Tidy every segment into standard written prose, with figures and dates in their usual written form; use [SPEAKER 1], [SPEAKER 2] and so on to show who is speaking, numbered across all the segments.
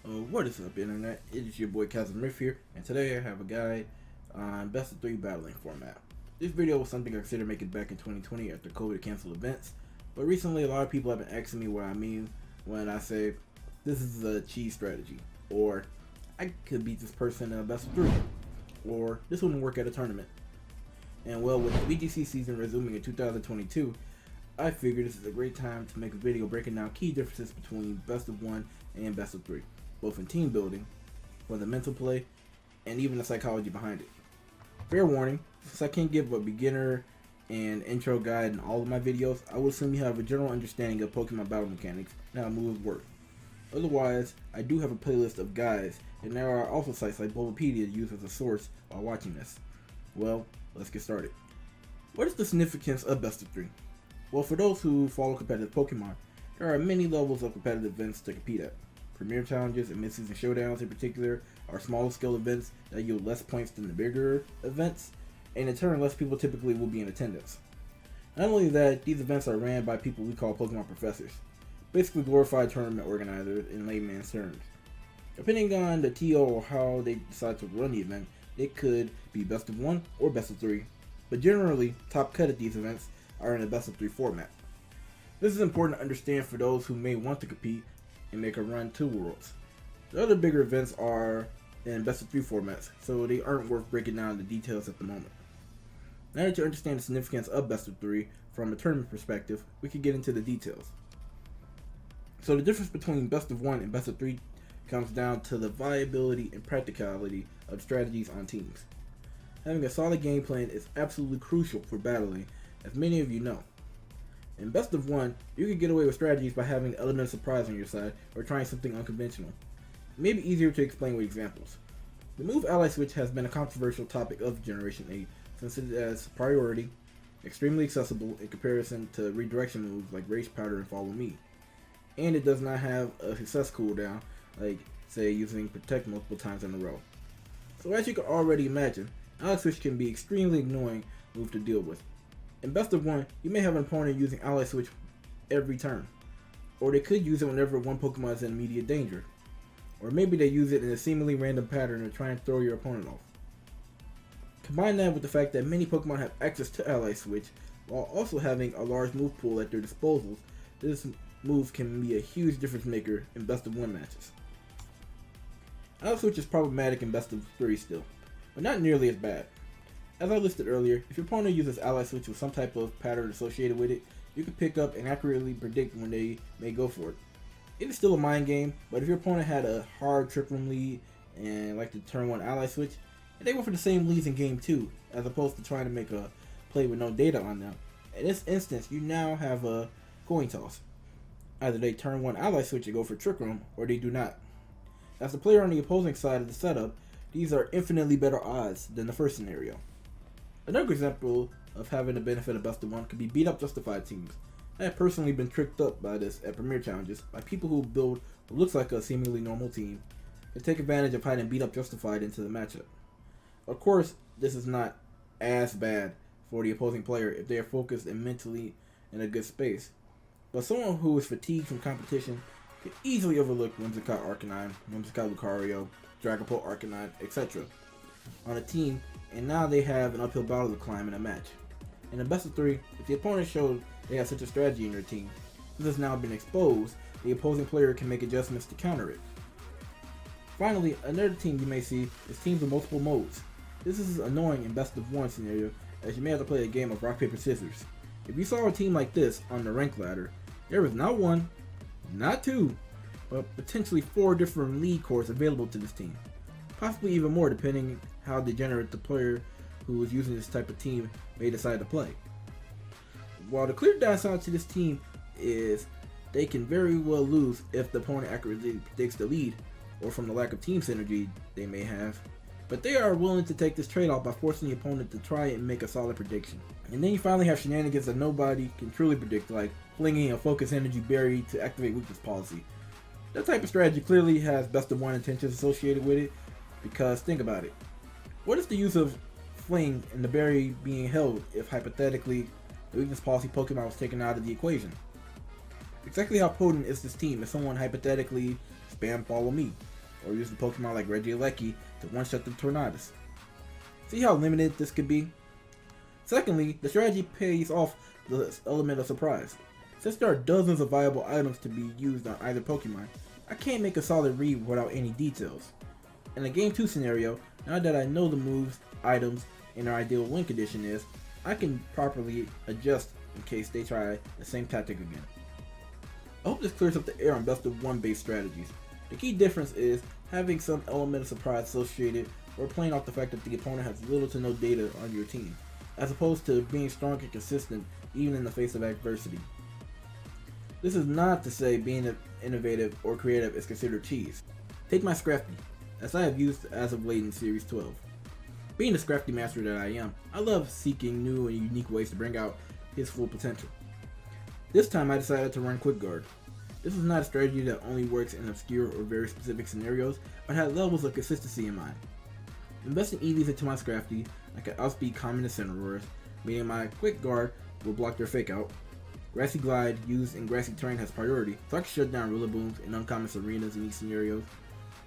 [SPEAKER 1] What is up, Internet? It is your boy ChasmRift here, and today I have a guide on best of 3 battling format. This video was something I considered making back in 2020 after COVID canceled events, but recently a lot of people have been asking me what I mean when I say this is a cheese strategy, or I could beat this person in a best of 3, or this wouldn't work at a tournament. And well, with the VGC season resuming in 2022, I figured this is a great time to make a video breaking down key differences between best of 1 and best of 3. Both in team building, for the mental play, and even the psychology behind it. Fair warning, since I can't give a beginner and intro guide in all of my videos, I will assume you have a general understanding of Pokemon battle mechanics and how moves work. Otherwise, I do have a playlist of guides, and there are also sites like Bulbapedia to use as a source while watching this. Well, let's get started. What is the significance of best of 3? Well, for those who follow competitive Pokemon, there are many levels of competitive events to compete at. Premier challenges and mid-season showdowns in particular are smaller scale events that yield less points than the bigger events, and in turn less people typically will be in attendance. Not only that, these events are ran by people we call Pokemon professors, basically glorified tournament organizers in layman's terms. Depending on the TO or how they decide to run the event, it could be best of 1 or best of 3, but generally top cut at these events are in a best of 3 format. This is important to understand for those who may want to compete and make a run to Worlds. The other bigger events are in best of 3 formats, so they aren't worth breaking down the details at the moment. Now that you understand the significance of best of 3 from a tournament perspective, we can get into the details. So the difference between best of 1 and best of 3 comes down to the viability and practicality of strategies on teams. Having a solid game plan is absolutely crucial for battling, as many of you know. In best of 1, you can get away with strategies by having an element of surprise on your side or trying something unconventional. It may be easier to explain with examples. The move Ally Switch has been a controversial topic of Generation 8 since it has priority, extremely accessible in comparison to redirection moves like Rage Powder and Follow Me, and it does not have a success cooldown like, say, using Protect multiple times in a row. So as you can already imagine, Ally Switch can be extremely annoying move to deal with. In best of 1, you may have an opponent using Ally Switch every turn, or they could use it whenever one Pokemon is in immediate danger, or maybe they use it in a seemingly random pattern to try and throw your opponent off. Combine that with the fact that many Pokemon have access to Ally Switch while also having a large move pool at their disposal, this move can be a huge difference maker in best of 1 matches. Ally Switch is problematic in best of 3 still, but not nearly as bad. As I listed earlier, if your opponent uses Ally Switch with some type of pattern associated with it, you can pick up and accurately predict when they may go for it. It is still a mind game, but if your opponent had a hard trick room lead and like to turn 1 Ally Switch, and they went for the same leads in game 2, as opposed to trying to make a play with no data on them, in this instance you now have a coin toss. Either they turn 1 Ally Switch and go for trick room, or they do not. As the player on the opposing side of the setup, these are infinitely better odds than the first scenario. Another example of having the benefit of best of 1 could be beat up justified teams. I have personally been tricked up by this at Premier challenges by people who build what looks like a seemingly normal team and take advantage of hiding beat up justified into the matchup. Of course, this is not as bad for the opposing player if they are focused and mentally in a good space, but someone who is fatigued from competition can easily overlook Whimsicott Arcanine, Whimsicott Lucario, Dragapult Arcanine, etc. on a team, and now they have an uphill battle to climb in a match. In a best of 3, if the opponent showed they have such a strategy in their team, this has now been exposed, the opposing player can make adjustments to counter it. Finally, another team you may see is teams with multiple modes. This is annoying in best of 1 scenario, as you may have to play a game of rock paper scissors. If you saw a team like this on the rank ladder, there was not 1, not 2, but potentially 4 different lead cores available to this team. Possibly even more depending how degenerate the player who is using this type of team may decide to play. While the clear downside to this team is they can very well lose if the opponent accurately predicts the lead, or from the lack of team synergy they may have, but they are willing to take this trade-off by forcing the opponent to try and make a solid prediction. And then you finally have shenanigans that nobody can truly predict, like flinging a focus energy berry to activate weakness policy. That type of strategy clearly has best of 1 intentions associated with it, because think about it. What is the use of fling and the berry being held if hypothetically the weakness policy Pokemon was taken out of the equation? Exactly how potent is this team if someone hypothetically spam Follow Me? or use the Pokemon like Regieleki to one-shot the Tornadus. See how limited this could be? Secondly, the strategy pays off the element of surprise. Since there are dozens of viable items to be used on either Pokemon, I can't make a solid read without any details. In a Game 2 scenario, now that I know the moves, items, and their ideal win condition is, I can properly adjust in case they try the same tactic again. I hope this clears up the air on best of 1 based strategies. The key difference is having some element of surprise associated, or playing off the fact that the opponent has little to no data on your team, as opposed to being strong and consistent even in the face of adversity. This is not to say being innovative or creative is considered cheese. Take my Scrafty, as I have used as of late in Series 12. Being the Scrafty master that I am, I love seeking new and unique ways to bring out his full potential. This time I decided to run Quick Guard. This is not a strategy that only works in obscure or very specific scenarios, but had levels of consistency in mind. Investing EVs into my Scrafty, I can outspeed common Incineroars, meaning my Quick Guard will block their Fake Out. Grassy Glide used in grassy terrain has priority, so I can shut down Rillabooms in uncommon arenas in each scenario.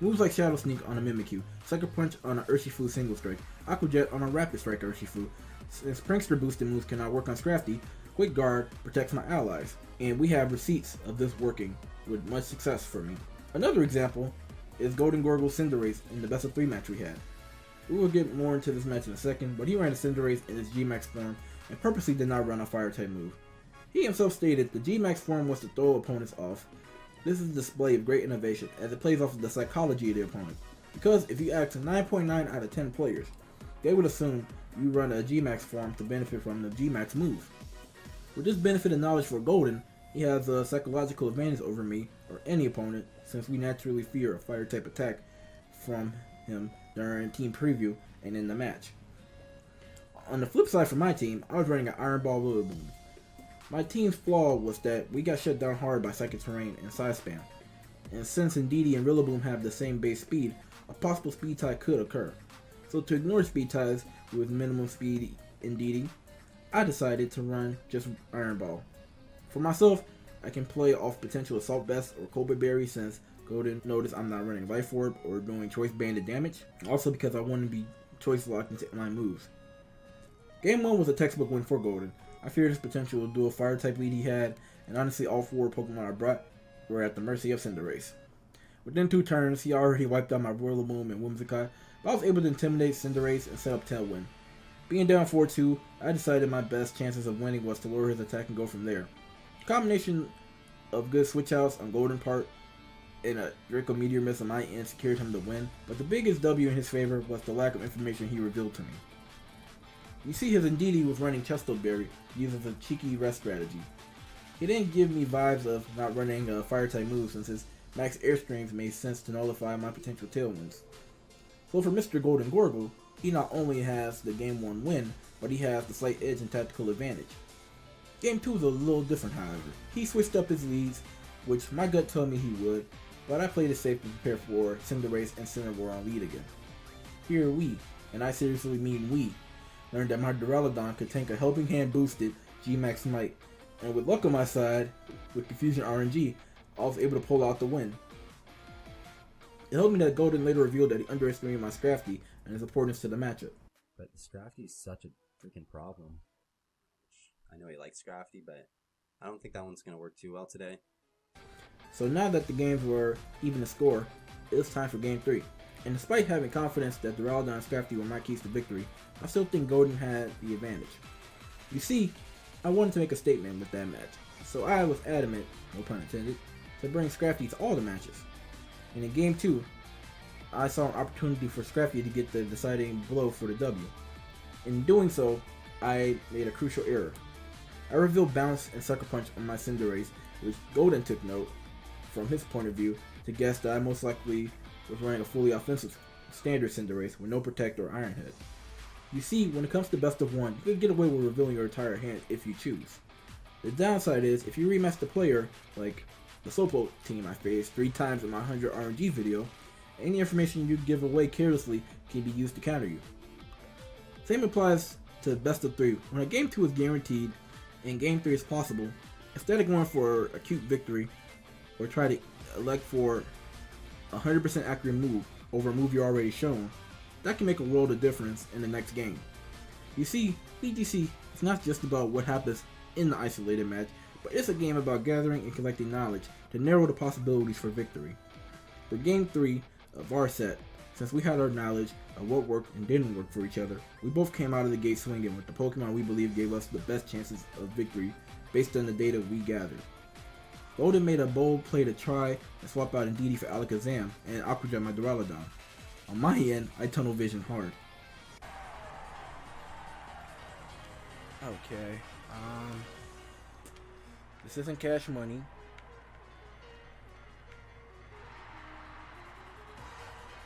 [SPEAKER 1] Moves like Shadow Sneak on a Mimikyu, Sucker Punch on a Urshifu Single Strike, Aqua Jet on a Rapid Strike Urshifu. Since Prankster boosted moves cannot work on Scrafty, Quick Guard protects my allies, and we have receipts of this working with much success for me. Another example is Golden Gorgle's Cinderace in the best of 3 match we had. We will get more into this match in a second, but he ran a Cinderace in his G-Max form and purposely did not run a Fire type move. He himself stated the G-Max form was to throw opponents off. This is a display of great innovation as it plays off of the psychology of the opponent. Because if you ask 9.9 out of 10 players, they would assume you run a G-Max form to benefit from the G-Max move. With this benefit of knowledge for Golden, he has a psychological advantage over me or any opponent since we naturally fear a Fire type attack from him during team preview and in the match. On the flip side for my team, I was running an Iron Ball Rillaboom. My team's flaw was that we got shut down hard by Psychic Terrain and Side Spam, and since Indeedee and Rillaboom have the same base speed, a possible speed tie could occur. So to ignore speed ties with minimum speed Indeedee, I decided to run just Iron Ball. For myself, I can play off potential Assault Vest or Colbert Berry since Golden noticed I'm not running Life Orb or doing Choice Banded damage, also because I want to be choice locked into my moves. Game 1 was a textbook win for Golden. I feared his potential dual Fire type lead he had, and honestly all 4 Pokemon I brought were at the mercy of Cinderace. Within 2 turns, he already wiped out my Rillaboom and Whimsicott, but I was able to intimidate Cinderace and set up Tailwind. Being down 4-2, I decided my best chances of winning was to lower his attack and go from there. A combination of good switch outs on Golden part and a Draco Meteor miss on my end secured him the win, but the biggest W in his favor was the lack of information he revealed to me. You see his Indeedee was running Chesto Berry, using a cheeky rest strategy. He didn't give me vibes of not running a Fire type move since his max Airstreams made sense to nullify my potential Tailwinds. So for Mr. Golden Gorgle, he not only has the Game 1 win, but he has the slight edge and tactical advantage. Game 2 is a little different however. He switched up his leads, which my gut told me he would, but I played it safe to prepare for Cinderace and Cinnamoroar on lead again. Here we, and I seriously mean we, learned that my Duraludon could tank a Helping Hand boosted G-Max Might, and with luck on my side, with Confusion RNG, I was able to pull out the win. It helped me that Golden later revealed that he underestimated my Scrafty and his importance to the matchup.
[SPEAKER 2] But the Scrafty is such a freaking problem. I know he likes Scrafty, but I don't think that one's going to work too well today.
[SPEAKER 1] So now that the games were even to score, it was time for Game 3. And despite having confidence that Duraludon and Scrafty were my keys to victory, I still think Golden had the advantage. You see, I wanted to make a statement with that match, so I was adamant, no pun intended, to bring Scrafty to all the matches. And in Game 2, I saw an opportunity for Scrafty to get the deciding blow for the W. In doing so, I made a crucial error. I revealed Bounce and Sucker Punch on my Cinderace, which Golden took note, from his point of view, to guess that I most likely was running a fully offensive standard Cinderace with no Protect or Iron Head. You see, when it comes to best of 1, you can get away with revealing your entire hand if you choose. The downside is, if you rematch the player, like the Slowpoke team I faced 3 times in my 100 RNG video, any information you give away carelessly can be used to counter you. Same applies to best of 3. When a Game 2 is guaranteed and Game 3 is possible, instead of going for a cute victory or try to elect for a 100% accurate move over a move you're already shown, that can make a world of difference in the next game. You see, VGC is not just about what happens in the isolated match, but it's a game about gathering and collecting knowledge to narrow the possibilities for victory. For Game 3 of our set, since we had our knowledge of what worked and didn't work for each other, we both came out of the gate swinging with the Pokemon we believe gave us the best chances of victory based on the data we gathered. Golden made a bold play to try and swap out Indeedee for Alakazam and Aqua Jet my Duraludon. On my end, I tunnel vision hard. Okay, this isn't cash money.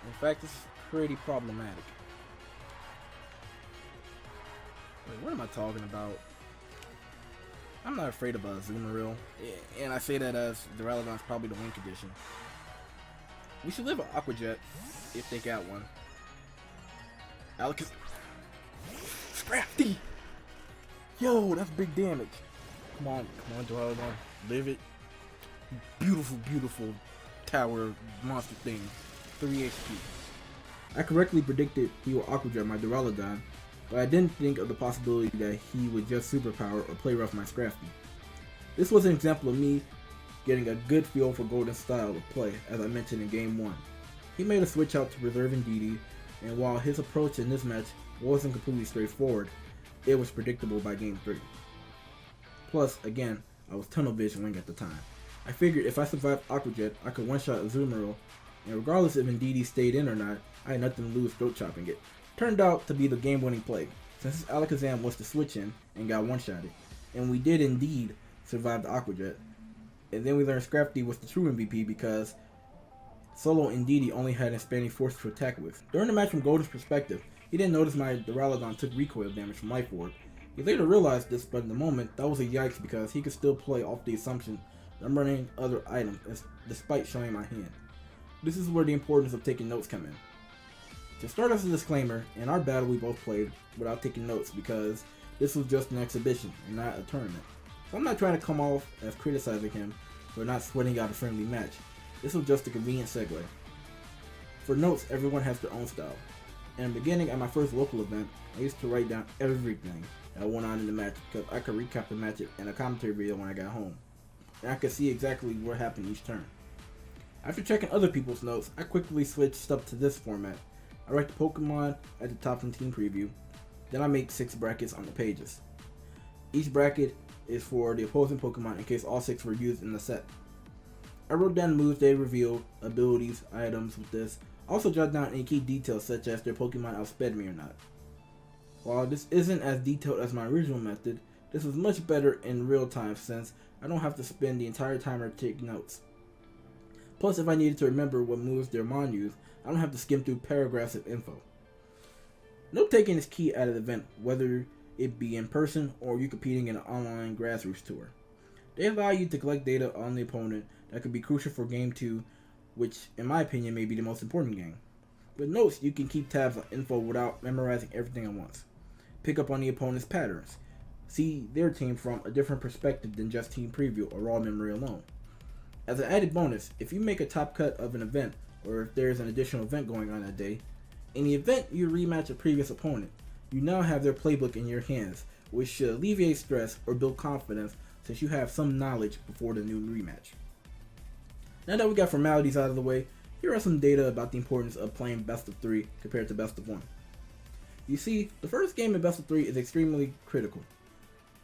[SPEAKER 1] In fact, this is pretty problematic. Wait, what am I talking about? I'm not afraid of a Azumarill, and I say that as Duraludon's probably the win condition. We should live an Aqua Jet if they got one. Alakazam. Scrafty! Yo, that's big damage. Come on, Duraludon. Live it. Beautiful, beautiful tower monster thing. 3 HP. I correctly predicted he will Aqua Jet my Duraludon, but I didn't think of the possibility that he would just superpower or play rough my Scrafty. This was an example of me getting a good feel for Golden's style of play, as I mentioned in Game 1. He made a switch out to preserve Indeedee, and while his approach in this match wasn't completely straightforward, it was predictable by Game 3. Plus, again, I was tunnel visioning at the time. I figured if I survived Aqua Jet, I could one-shot Azumarill, and regardless if Indeedee stayed in or not, I had nothing to lose throat chopping it. Turned out to be the game-winning play, since his Alakazam was to switch in and got one-shotted, and we did indeed survive the Aqua Jet. And then we learned Scrafty was the true MVP because solo Indeedee only had expanding force to attack with. During the match from Golden's perspective, he didn't notice my Duraludon took recoil damage from Life Orb. He later realized this, but in the moment, that was a yikes because he could still play off the assumption that I'm running other items despite showing my hand. This is where the importance of taking notes come in. To start as a disclaimer, in our battle we both played without taking notes because this was just an exhibition and not a tournament. So I'm not trying to come off as criticizing him for not sweating out a friendly match. This was just a convenient segue. For notes, everyone has their own style. In the beginning, at my first local event, I used to write down everything that went on in the match because I could recap the match in a commentary video when I got home. And I could see exactly what happened each turn. After checking other people's notes, I quickly switched up to this format. I write the Pokemon at the top from team preview, then I make 6 brackets on the pages. Each bracket is for the opposing Pokemon in case all 6 were used in the set. I wrote down moves they revealed, abilities, items with this. I also jotted down any key details such as their Pokemon outsped me or not. While this isn't as detailed as my original method, this was much better in real time since I don't have to spend the entire timer to take notes. Plus, if I needed to remember what moves their Mon used, I don't have to skim through paragraphs of info. Note taking is key at an event, whether it be in person or you competing in an online grassroots tour. They allow you to collect data on the opponent that could be crucial for Game 2, which in my opinion may be the most important game. With notes, you can keep tabs on info without memorizing everything at once. Pick up on the opponent's patterns. See their team from a different perspective than just team preview or raw memory alone. As an added bonus, if you make a top cut of an event, or if there is an additional event going on that day, in the event you rematch a previous opponent, you now have their playbook in your hands, which should alleviate stress or build confidence since you have some knowledge before the new rematch. Now that we got formalities out of the way, here are some data about the importance of playing best of 3 compared to best of 1. You see, the first game in best of 3 is extremely critical.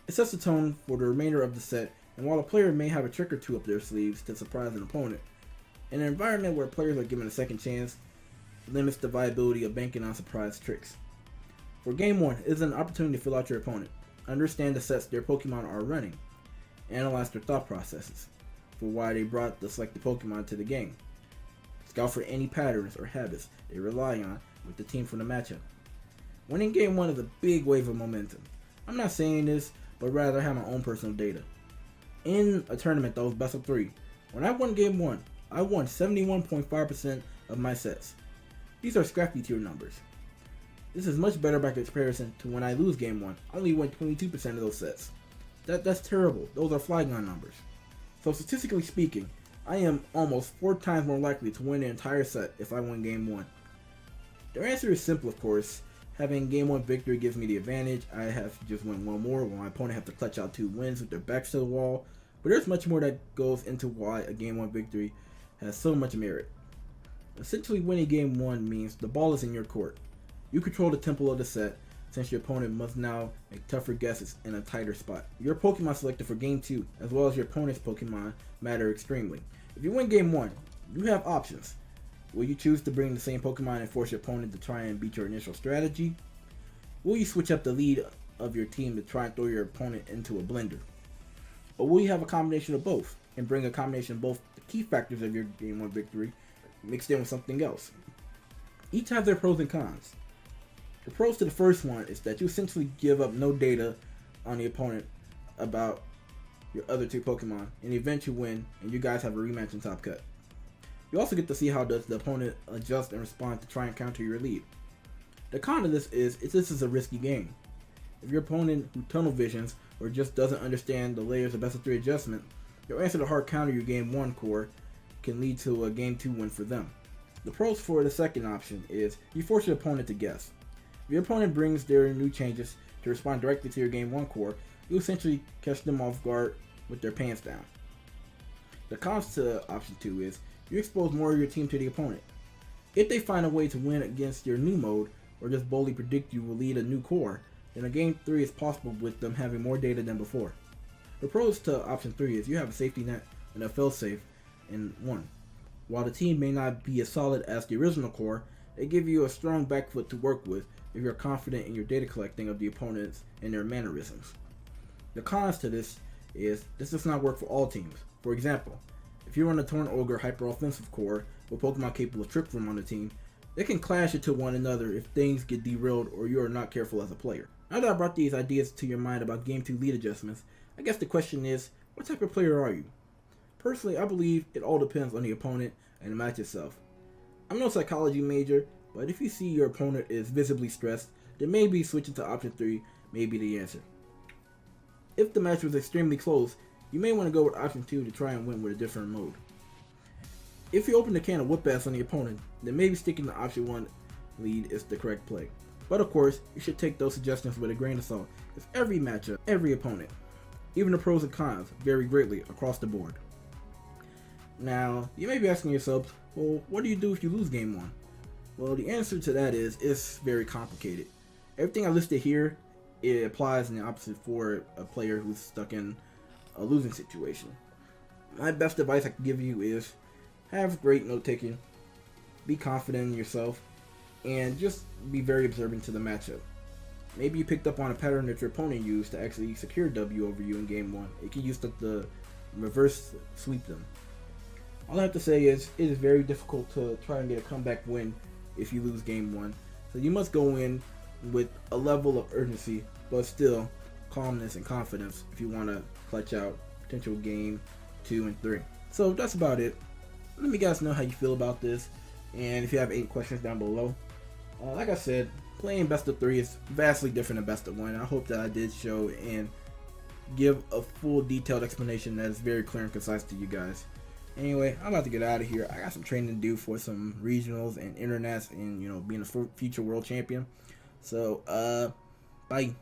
[SPEAKER 1] It sets the tone for the remainder of the set, and while a player may have a trick or two up their sleeves to surprise an opponent, in an environment where players are given a second chance, limits the viability of banking on surprise tricks. For Game 1, it is an opportunity to fill out your opponent, understand the sets their Pokemon are running, analyze their thought processes for why they brought the selected Pokemon to the game, scout for any patterns or habits they rely on with the team from the matchup. Winning Game 1 is a big wave of momentum. I'm not saying this, but rather I have my own personal data. In a tournament that was best of 3, when I won Game 1, I won 71.5% of my sets. These are Scrafty tier numbers. This is much better by comparison to when I lose Game 1, I only win 22% of those sets. That's terrible. Those are Flygon numbers. So statistically speaking, I am almost 4 times more likely to win the entire set if I win game 1. The answer is simple, of course. Having game 1 victory gives me the advantage. I have to just win one more, while my opponent have to clutch out 2 wins with their backs to the wall. But there's much more that goes into why a game 1 victory has so much merit. Essentially, winning game 1 means the ball is in your court. You control the tempo of the set, since your opponent must now make tougher guesses in a tighter spot. Your Pokemon selected for game 2, as well as your opponent's Pokemon, matter extremely. If you win game 1, you have options. Will you choose to bring the same Pokemon and force your opponent to try and beat your initial strategy? Will you switch up the lead of your team to try and throw your opponent into a blender? Or will you have a combination of both, and bring a combination of both the key factors of your game 1 victory mixed in with something else? Each has their pros and cons. The pros to the first one is that you essentially give up no data on the opponent about your other 2 Pokemon. In the event you win, and you guys have a rematch in Top Cut. You also get to see how does the opponent adjust and respond to try and counter your lead. The con of this is this is a risky game. If your opponent who tunnel visions or just doesn't understand the layers of best of 3 adjustment, your answer to hard counter your game 1 core can lead to a game 2 win for them. The pros for the second option is you force your opponent to guess. If your opponent brings their new changes to respond directly to your game 1 core, you essentially catch them off guard with their pants down. The cons to option 2 is you expose more of your team to the opponent. If they find a way to win against your new mode, or just boldly predict you will lead a new core, then a game 3 is possible with them having more data than before. The pros to option 3 is you have a safety net and a failsafe in 1. While the team may not be as solid as the original core, they give you a strong back foot to work with if you're confident in your data collecting of the opponents and their mannerisms. The cons to this is this does not work for all teams. For example, if you run a Torn Ogre hyper offensive core with Pokemon capable of Trick Room on the team, they can clash into one another if things get derailed or you are not careful as a player. Now that I brought these ideas to your mind about game 2 lead adjustments, I guess the question is, what type of player are you? Personally, I believe it all depends on the opponent and the match itself. I'm no psychology major, but if you see your opponent is visibly stressed, then maybe switching to option 3 may be the answer. If the match was extremely close, you may want to go with option 2 to try and win with a different mode. If you open the can of whoop ass on the opponent, then maybe sticking to option 1 lead is the correct play. But of course, you should take those suggestions with a grain of salt, because every matchup, every opponent, even the pros and cons, vary greatly across the board. Now, you may be asking yourself, well, what do you do if you lose game 1? Well, the answer to that is, it's very complicated. Everything I listed here, it applies in the opposite for a player who's stuck in a losing situation. My best advice I can give you is, have great note taking, be confident in yourself, and just be very observant to the matchup. Maybe you picked up on a pattern that your opponent used to actually secure W over you in game 1. It can use the reverse sweep them. All I have to say is, it is very difficult to try and get a comeback win if you lose game 1. So you must go in with a level of urgency, but still calmness and confidence if you want to clutch out potential game 2 and 3. So that's about it. Let me guys know how you feel about this, and if you have any questions down below. Like I said, playing best of 3 is vastly different than best of 1. I hope that I did show and give a full detailed explanation that is very clear and concise to you guys. Anyway, I'm about to get out of here. I got some training to do for some regionals and internets and, being a future world champion. So, bye.